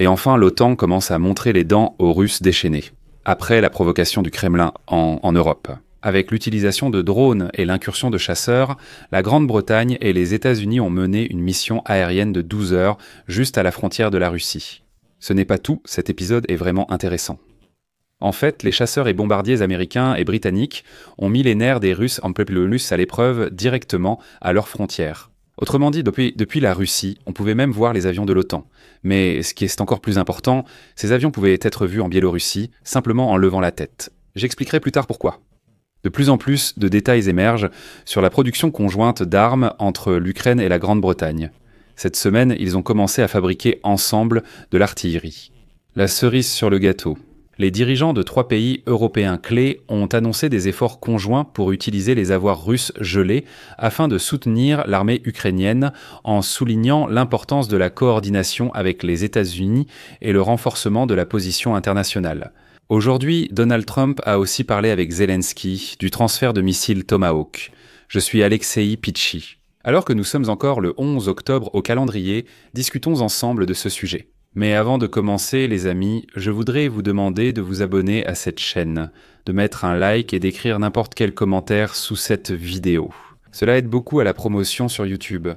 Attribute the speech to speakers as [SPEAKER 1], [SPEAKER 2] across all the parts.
[SPEAKER 1] Et enfin, l'OTAN commence à montrer les dents aux Russes déchaînés, après la provocation du Kremlin en Europe. Avec l'utilisation de drones et l'incursion de chasseurs, la Grande-Bretagne et les États-Unis ont mené une mission aérienne de 12 heures juste à la frontière de la Russie. Ce n'est pas tout, cet épisode est vraiment intéressant. En fait, les chasseurs et bombardiers américains et britanniques ont mis les nerfs des Russes en Populus à l'épreuve directement à leurs frontières. Autrement dit, depuis la Russie, on pouvait même voir les avions de l'OTAN. Mais ce qui est encore plus important, ces avions pouvaient être vus en Biélorussie simplement en levant la tête. J'expliquerai plus tard pourquoi. De plus en plus de détails émergent sur la production conjointe d'armes entre l'Ukraine et la Grande-Bretagne. Cette semaine, ils ont commencé à fabriquer ensemble de l'artillerie. La cerise sur le gâteau. Les dirigeants de 3 pays européens clés ont annoncé des efforts conjoints pour utiliser les avoirs russes gelés afin de soutenir l'armée ukrainienne en soulignant l'importance de la coordination avec les États-Unis et le renforcement de la position internationale. Aujourd'hui, Donald Trump a aussi parlé avec Zelensky du transfert de missiles Tomahawk. Je suis Alexei Pitchi. Alors que nous sommes encore le 11 octobre au calendrier, discutons ensemble de ce sujet. Mais avant de commencer, les amis, je voudrais vous demander de vous abonner à cette chaîne, de mettre un like et d'écrire n'importe quel commentaire sous cette vidéo. Cela aide beaucoup à la promotion sur YouTube.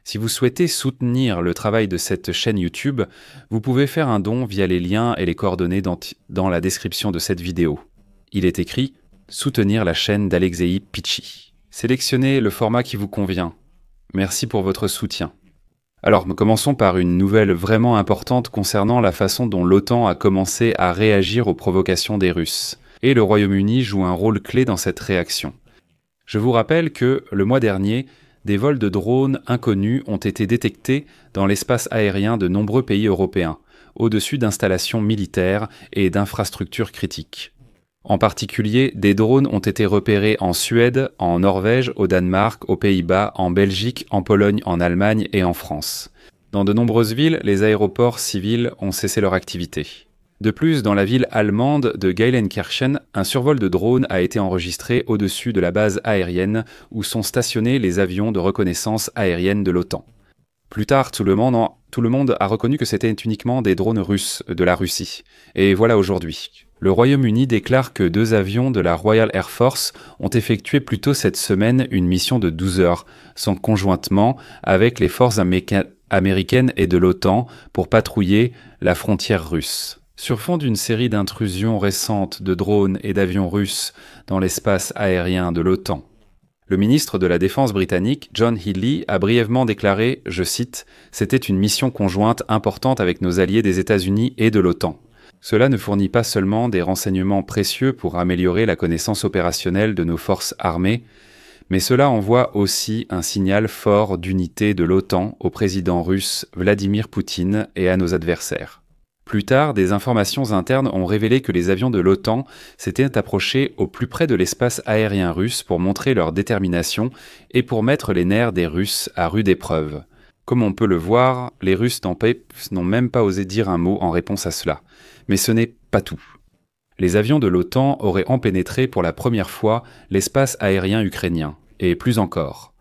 [SPEAKER 1] Si vous souhaitez soutenir le travail de cette chaîne YouTube, vous pouvez faire un don via les liens et les coordonnées dans la description de cette vidéo. Il est écrit « Soutenir la chaîne d'Alexei Pitchi ». Sélectionnez le format qui vous convient. Merci pour votre soutien. Alors, commençons par une nouvelle vraiment importante concernant la façon dont l'OTAN a commencé à réagir aux provocations des Russes. Et le Royaume-Uni joue un rôle clé dans cette réaction. Je vous rappelle que, le mois dernier, des vols de drones inconnus ont été détectés dans l'espace aérien de nombreux pays européens, au-dessus d'installations militaires et d'infrastructures critiques. En particulier, des drones ont été repérés en Suède, en Norvège, au Danemark, aux Pays-Bas, en Belgique, en Pologne, en Allemagne et en France. Dans de nombreuses villes, les aéroports civils ont cessé leur activité. De plus, dans la ville allemande de Geilenkirchen, un survol de drones a été enregistré au-dessus de la base aérienne où sont stationnés les avions de reconnaissance aérienne de l'OTAN. Plus tard, tout le monde a reconnu que c'était uniquement des drones russes de la Russie. Et voilà aujourd'hui. Le Royaume-Uni déclare que 2 avions de la Royal Air Force ont effectué plus tôt cette semaine une mission de 12 heures, conjointement avec les forces américaines et de l'OTAN pour patrouiller la frontière russe. Sur fond d'une série d'intrusions récentes de drones et d'avions russes dans l'espace aérien de l'OTAN, le ministre de la Défense britannique, John Healey, a brièvement déclaré, je cite, « C'était une mission conjointe importante avec nos alliés des États-Unis et de l'OTAN. Cela ne fournit pas seulement des renseignements précieux pour améliorer la connaissance opérationnelle de nos forces armées, mais cela envoie aussi un signal fort d'unité de l'OTAN au président russe Vladimir Poutine et à nos adversaires. » Plus tard, des informations internes ont révélé que les avions de l'OTAN s'étaient approchés au plus près de l'espace aérien russe pour montrer leur détermination et pour mettre les nerfs des Russes à rude épreuve. Comme on peut le voir, les Russes n'ont même pas osé dire un mot en réponse à cela. Mais ce n'est pas tout. Les avions de l'OTAN auraient pénétré pour la première fois l'espace aérien ukrainien, et plus encore.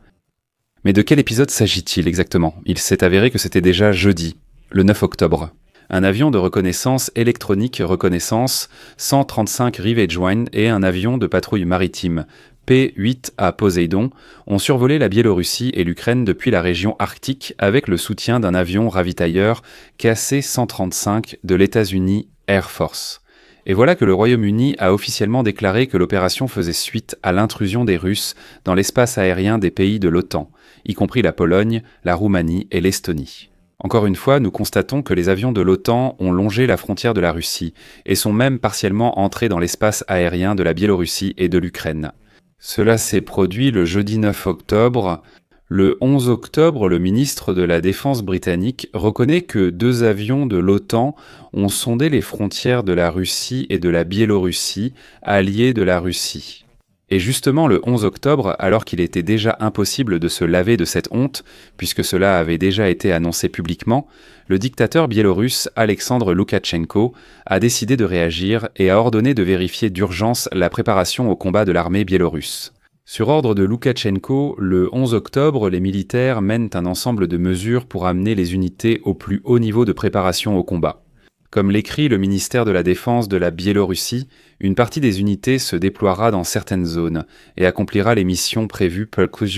[SPEAKER 1] Mais de quel épisode s'agit-il exactement ? Il s'est avéré que c'était déjà jeudi, le 9 octobre. Un avion de reconnaissance électronique reconnaissance 135 Rivage One et un avion de patrouille maritime P-8A Poseidon ont survolé la Biélorussie et l'Ukraine depuis la région arctique avec le soutien d'un avion ravitailleur KC-135 de l'États-Unis Air Force. Et voilà que le Royaume-Uni a officiellement déclaré que l'opération faisait suite à l'intrusion des Russes dans l'espace aérien des pays de l'OTAN, y compris la Pologne, la Roumanie et l'Estonie. Encore une fois, nous constatons que les avions de l'OTAN ont longé la frontière de la Russie et sont même partiellement entrés dans l'espace aérien de la Biélorussie et de l'Ukraine. Cela s'est produit le jeudi 9 octobre. Le 11 octobre, le ministre de la Défense britannique reconnaît que 2 avions de l'OTAN ont sondé les frontières de la Russie et de la Biélorussie, alliés de la Russie. Et justement le 11 octobre, alors qu'il était déjà impossible de se laver de cette honte, puisque cela avait déjà été annoncé publiquement, le dictateur biélorusse Alexandre Loukachenko a décidé de réagir et a ordonné de vérifier d'urgence la préparation au combat de l'armée biélorusse. Sur ordre de Loukachenko, le 11 octobre, les militaires mènent un ensemble de mesures pour amener les unités au plus haut niveau de préparation au combat. Comme l'écrit le ministère de la Défense de la Biélorussie, une partie des unités se déploiera dans certaines zones et accomplira les missions prévues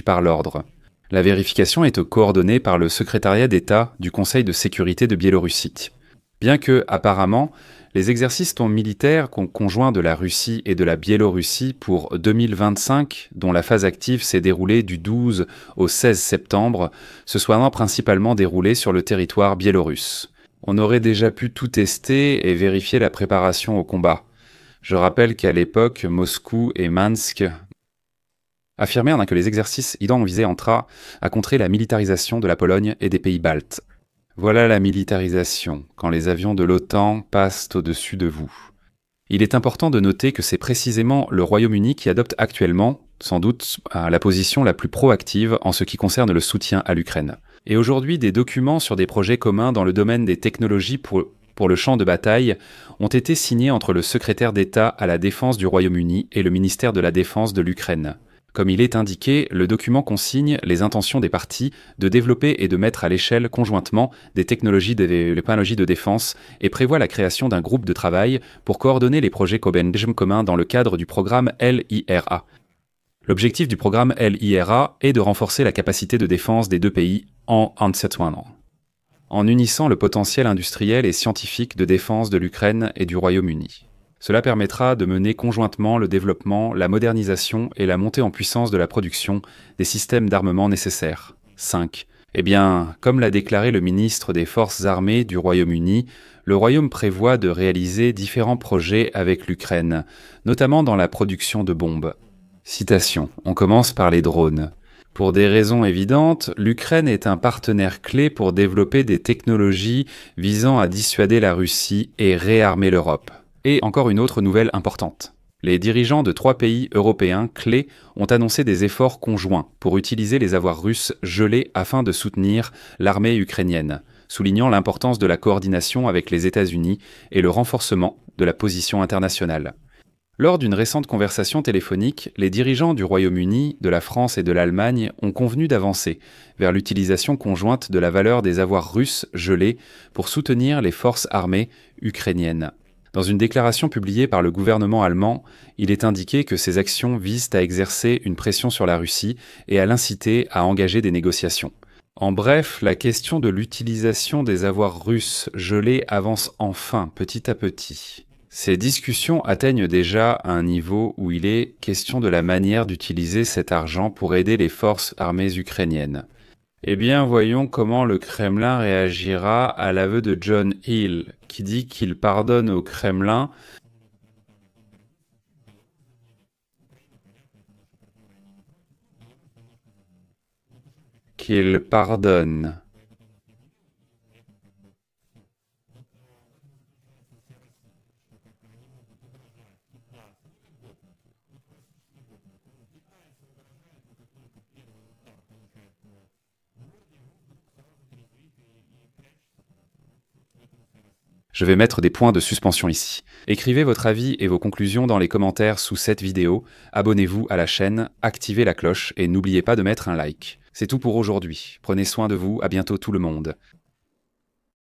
[SPEAKER 1] par l'ordre. La vérification est coordonnée par le secrétariat d'État du Conseil de sécurité de Biélorussie. Bien que, apparemment, les exercices militaires conjoints de la Russie et de la Biélorussie pour 2025, dont la phase active s'est déroulée du 12 au 16 septembre, se soient principalement déroulés sur le territoire biélorusse. On aurait déjà pu tout tester et vérifier la préparation au combat. Je rappelle qu'à l'époque, Moscou et Minsk affirmèrent que les exercices visaient à contrer la militarisation de la Pologne et des pays baltes. Voilà la militarisation, quand les avions de l'OTAN passent au-dessus de vous. Il est important de noter que c'est précisément le Royaume-Uni qui adopte actuellement, sans doute, la position la plus proactive en ce qui concerne le soutien à l'Ukraine. Et aujourd'hui, des documents sur des projets communs dans le domaine des technologies pour le champ de bataille ont été signés entre le secrétaire d'État à la Défense du Royaume-Uni et le ministère de la Défense de l'Ukraine. Comme il est indiqué, le document consigne les intentions des parties de développer et de mettre à l'échelle conjointement des technologies de défense et prévoit la création d'un groupe de travail pour coordonner les projets communs dans le cadre du programme LIRA. L'objectif du programme LIRA est de renforcer la capacité de défense des deux pays en unissant le potentiel industriel et scientifique de défense de l'Ukraine et du Royaume-Uni. Cela permettra de mener conjointement le développement, la modernisation et la montée en puissance de la production des systèmes d'armement nécessaires. 5. Comme l'a déclaré le ministre des Forces armées du Royaume-Uni, le Royaume prévoit de réaliser différents projets avec l'Ukraine, notamment dans la production de bombes. Citation. On commence par les drones. Pour des raisons évidentes, l'Ukraine est un partenaire clé pour développer des technologies visant à dissuader la Russie et réarmer l'Europe. Et encore une autre nouvelle importante. Les dirigeants de 3 pays européens clés ont annoncé des efforts conjoints pour utiliser les avoirs russes gelés afin de soutenir l'armée ukrainienne, soulignant l'importance de la coordination avec les États-Unis et le renforcement de la position internationale. Lors d'une récente conversation téléphonique, les dirigeants du Royaume-Uni, de la France et de l'Allemagne ont convenu d'avancer vers l'utilisation conjointe de la valeur des avoirs russes gelés pour soutenir les forces armées ukrainiennes. Dans une déclaration publiée par le gouvernement allemand, il est indiqué que ces actions visent à exercer une pression sur la Russie et à l'inciter à engager des négociations. En bref, la question de l'utilisation des avoirs russes gelés avance enfin petit à petit. Ces discussions atteignent déjà un niveau où il est question de la manière d'utiliser cet argent pour aider les forces armées ukrainiennes. Voyons comment le Kremlin réagira à l'aveu de John Hill, qui dit qu'il pardonne au Kremlin qu'il pardonne. Je vais mettre des points de suspension ici. Écrivez votre avis et vos conclusions dans les commentaires sous cette vidéo, abonnez-vous à la chaîne, activez la cloche et n'oubliez pas de mettre un like. C'est tout pour aujourd'hui. Prenez soin de vous, à bientôt tout le monde.